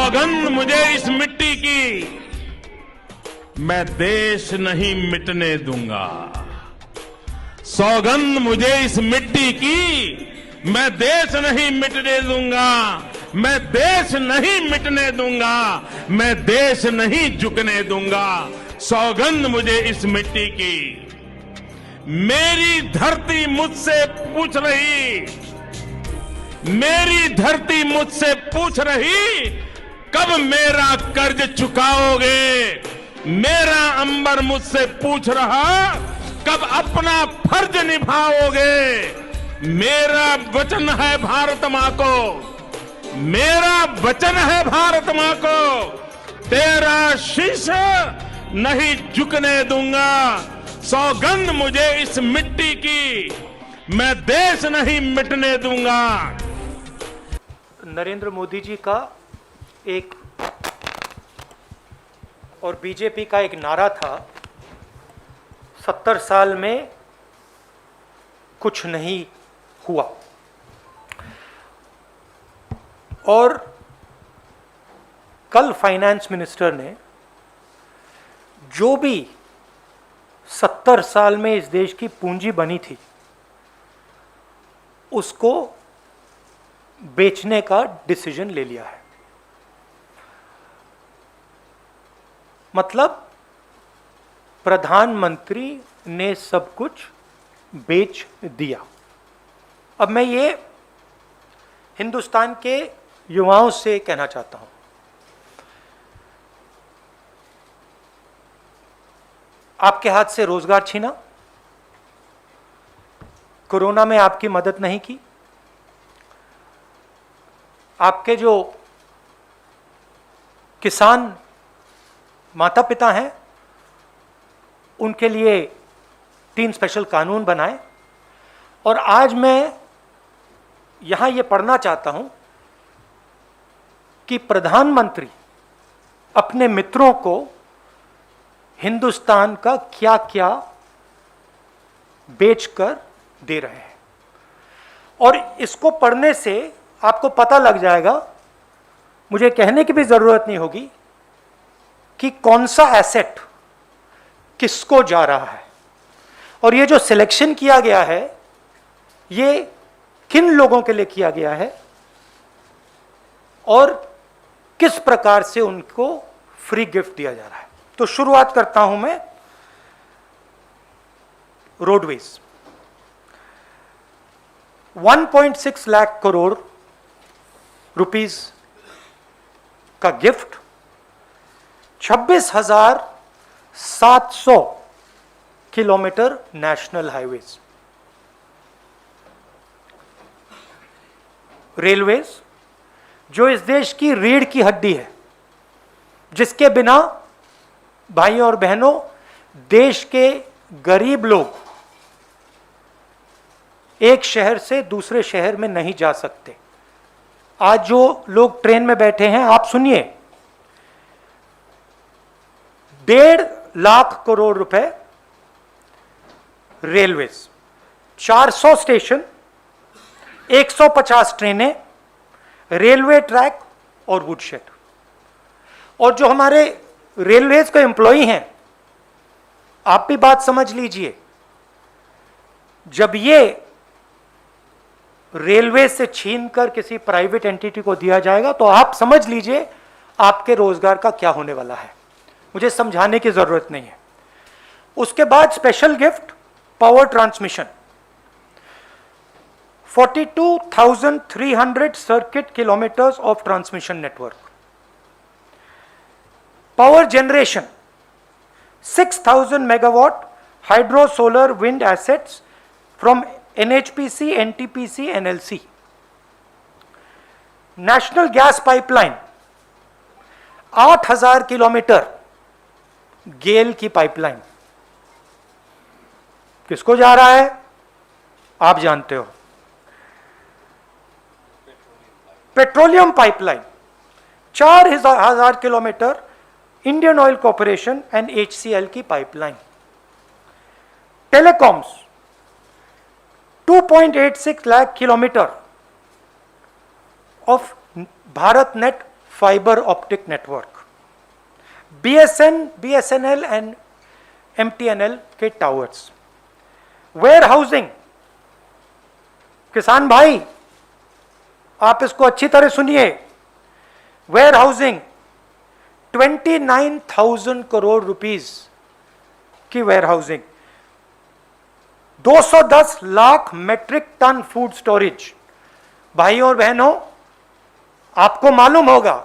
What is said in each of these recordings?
सौगंध मुझे इस मिट्टी की, मैं देश नहीं मिटने दूंगा। सौगंध मुझे इस मिट्टी की, मैं देश नहीं मिटने दूंगा। मैं देश नहीं मिटने दूंगा, मैं देश नहीं झुकने दूंगा। सौगंध मुझे इस मिट्टी की। मेरी धरती मुझसे पूछ रही, मेरी धरती मुझसे पूछ रही, कब मेरा कर्ज चुकाओगे। मेरा अंबर मुझसे पूछ रहा, कब अपना फर्ज निभाओगे। मेरा वचन है भारत मां को, मेरा वचन है भारत मां को, तेरा शीश नहीं झुकने दूंगा। सौगंध मुझे इस मिट्टी की, मैं देश नहीं मिटने दूंगा। नरेंद्र मोदी जी का एक और बीजेपी का एक नारा था, 70 साल में कुछ नहीं हुआ। और कल फाइनेंस मिनिस्टर ने जो भी 70 साल में इस देश की पूंजी बनी थी उसको बेचने का डिसीजन ले लिया है। मतलब प्रधानमंत्री ने सब कुछ बेच दिया। अब मैं ये हिंदुस्तान के युवाओं से कहना चाहता हूं, आपके हाथ से रोजगार छीना, कोरोना में आपकी मदद नहीं की, आपके जो किसान माता पिता हैं उनके लिए 3 स्पेशल कानून बनाए। और आज मैं यहां ये पढ़ना चाहता हूं कि प्रधानमंत्री अपने मित्रों को हिंदुस्तान का क्या क्या बेचकर दे रहे हैं। और इसको पढ़ने से आपको पता लग जाएगा, मुझे कहने की भी जरूरत नहीं होगी कि कौन सा एसेट किसको जा रहा है। और ये जो सिलेक्शन किया गया है ये किन लोगों के लिए किया गया है और किस प्रकार से उनको फ्री गिफ्ट दिया जा रहा है। तो शुरुआत करता हूं मैं रोडवेज। 1.6 लाख करोड़ रुपीस का gift, 26,700 kilometre national highways. Railways जो इस देश की रीढ़ की हड्डी है, जिसके बिना भाई और बहनों देश के गरीब लोग एक शहर से दूसरे शहर में नहीं जा सकते। आज जो लोग ट्रेन में बैठे हैं, आप सुनिए, 1.5 लाख करोड़ रुपए रेलवेज, 400 स्टेशन, 150 ट्रेनें, रेलवे ट्रैक और वुडशेड। और जो हमारे रेलवेज के एम्प्लॉई हैं, आप भी बात समझ लीजिए, जब ये रेलवे से छीनकर किसी प्राइवेट एंटिटी को दिया जाएगा तो आप समझ लीजिए आपके रोजगार का क्या होने वाला है। मुझे समझाने की जरूरत नहीं है। उसके बाद special gift power transmission, 42,300 circuit kilometres of transmission network. Power generation, 6,000 megawatt hydro solar wind assets from NHPC, NTPC, NLC. National gas pipeline, 8,000 kilometre GAIL की पाइपलाइन। किसको जा रहा है आप जानते हो। Petroleum pipeline, 4,000 kilometre Indian Oil Corporation and HCL की pipeline. Telecoms, 2.86 lakh kilometre of Bharat net fibre optic network, BSNL and MTNL के टावर्स, वेयर हाउसिंग। किसान भाई आप इसको अच्छी तरह सुनिए, वेयर हाउसिंग 29,000 करोड़ रुपीस की warehousing, 210 lakh metric ton food storage. भाइयों और बहनों, आपको मालूम होगा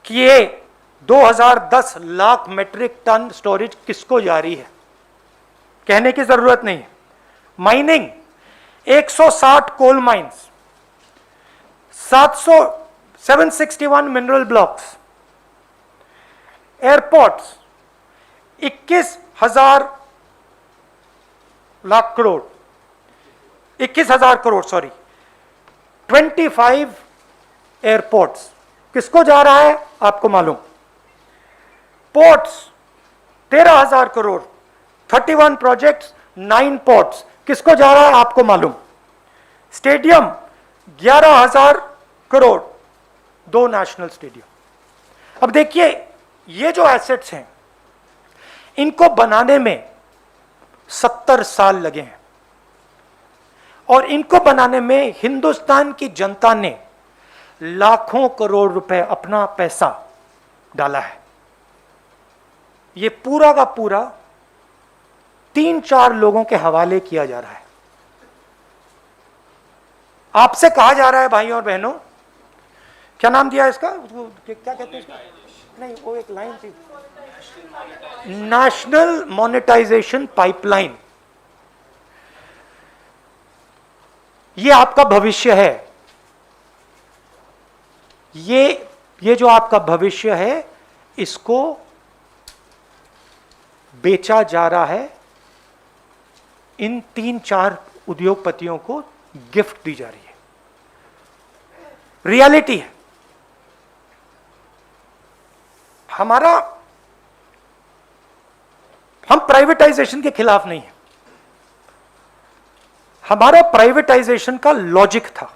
कि ये 2010 लाख मेट्रिक टन स्टोरेज किसको जारी है, कहने की जरूरत नहीं। Mining 160 coal mines, 761 mineral blocks, airports 21,000 lakh crore, 21,000 crore sorry, 25 airports किसको जा रहा है आपको मालूम। पोर्ट्स 13,000 करोड़, 31 प्रोजेक्ट्स, 9 पोर्ट्स किसको जा रहा है आपको मालूम। Stadium 11,000 crore, 2 national stadium. अब देखिए ये जो एसेट्स हैं इनको बनाने में 70 साल लगे हैं और इनको बनाने में हिंदुस्तान की जनता ने लाखों करोड़ रुपए अपना पैसा डाला है। ये पूरा का पूरा 3-4 लोगों के हवाले किया जा रहा है। आपसे कहा जा रहा है भाइयों और बहनों, क्या नाम दिया इसका, क्या कहते हैं इसका, नहीं वो एक लाइन थी, नेशनल मोनेटाइजेशन पाइपलाइन। ये आपका भविष्य है, ये जो आपका भविष्य है इसको बेचा जा रहा है, इन 3-4 उद्योगपतियों को गिफ्ट दी जा रही है। रियलिटी है। हम प्राइवेटाइजेशन के खिलाफ नहीं है, हमारा प्राइवेटाइजेशन का लॉजिक था।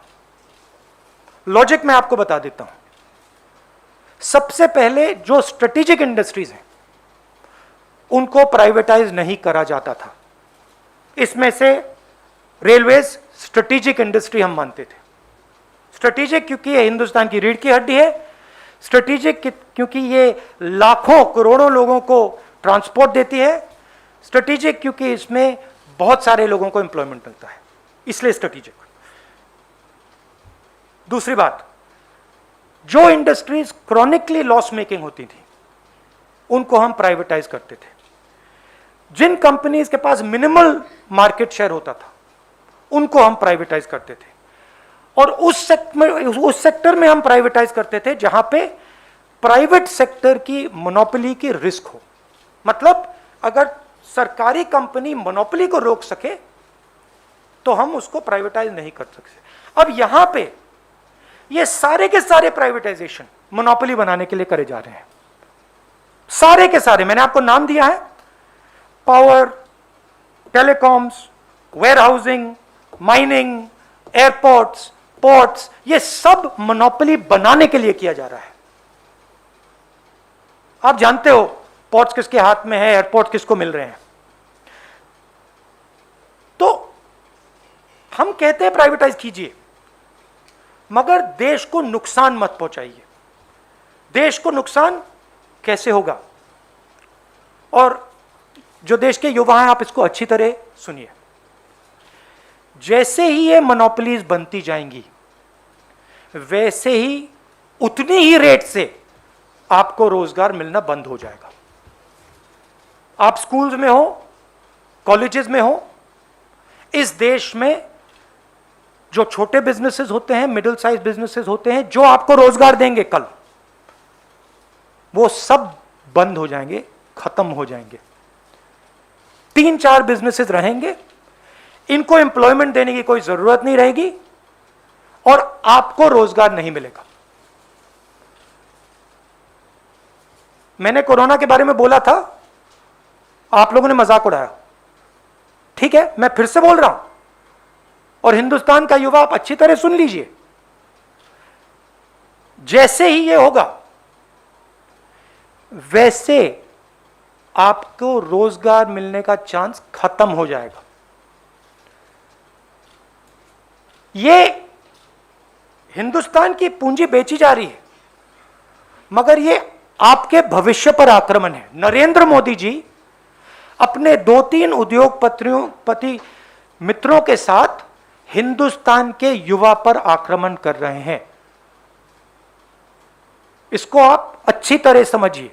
लॉजिक मैं आपको बता देता हूं। सबसे पहले जो स्ट्रेटेजिक इंडस्ट्रीज हैं उनको प्राइवेटाइज नहीं करा जाता था। इसमें से रेलवेज स्ट्रेटेजिक इंडस्ट्री हम मानते थे। स्ट्रेटेजिक क्योंकि ये हिंदुस्तान की रीढ़ की हड्डी है, स्ट्रेटेजिक क्योंकि ये लाखों करोड़ों लोगों को ट्रांसपोर्ट देती है, स्ट्रेटेजिक क्योंकि इसमें बहुत सारे लोगों को एम्प्लॉयमेंट मिलता है, इसलिए स्ट्रेटेजिक। दूसरी बात, जो इंडस्ट्रीज क्रॉनिकली लॉस मेकिंग होती थी उनको हम प्राइवेटाइज करते थे। जिन कंपनीज के पास मिनिमल मार्केट शेयर होता था उनको हम प्राइवेटाइज करते थे, और उस सेक्टर में हम प्राइवेटाइज करते थे जहां पे प्राइवेट सेक्टर की मोनोपोली की रिस्क हो। मतलब अगर सरकारी कंपनी मोनोपोली को रोक सके तो हम उसको प्राइवेटाइज नहीं कर सकते। अब यहां पे ये सारे के सारे प्राइवेटाइजेशन मोनोपोली बनाने के लिए करे जा रहे हैं, सारे के सारे। मैंने आपको नाम दिया है, power, telecoms, warehousing, mining, airports, ports, ये सब मोनोपोली बनाने के लिए किया जा रहा है। आप जानते हो पोर्ट्स किसके हाथ में है, एयरपोर्ट किसको मिल रहे हैं। तो हम कहते हैं प्राइवेटाइज कीजिए, मगर देश को नुकसान मत पहुंचाइए। देश को नुकसान कैसे होगा, और जो देश के युवा हैं आप इसको अच्छी तरह सुनिए। जैसे ही ये मोनोपोलीज बनती जाएंगी वैसे ही उतनी ही रेट से आपको रोजगार मिलना बंद हो जाएगा। आप स्कूल्स में हो, कॉलेजेस में हो, इस देश में जो छोटे बिजनेसेस होते हैं, मिडिल साइज बिजनेसेस होते हैं, जो आपको रोजगार देंगे कल, वो सब बंद हो जाएंगे, खत्म हो जाएंगे। 3-4 बिजनेसेस रहेंगे, इनको एम्प्लॉयमेंट देने की कोई जरूरत नहीं रहेगी और आपको रोजगार नहीं मिलेगा। मैंने कोरोना के बारे में बोला था, आप लोगों ने मजाक उड़ाया, ठीक है, मैं फिर से बोल रहा हूं, और हिंदुस्तान का युवा आप अच्छी तरह सुन लीजिए। जैसे ही ये होगा वैसे आपको रोजगार मिलने का चांस खत्म हो जाएगा। ये हिंदुस्तान की पूंजी बेची जा रही है, मगर ये आपके भविष्य पर आक्रमण है। नरेंद्र मोदी जी अपने 2-3 उद्योगपति मित्रों के साथ हिंदुस्तान के युवा पर आक्रमण कर रहे हैं। इसको आप अच्छी तरह समझिए।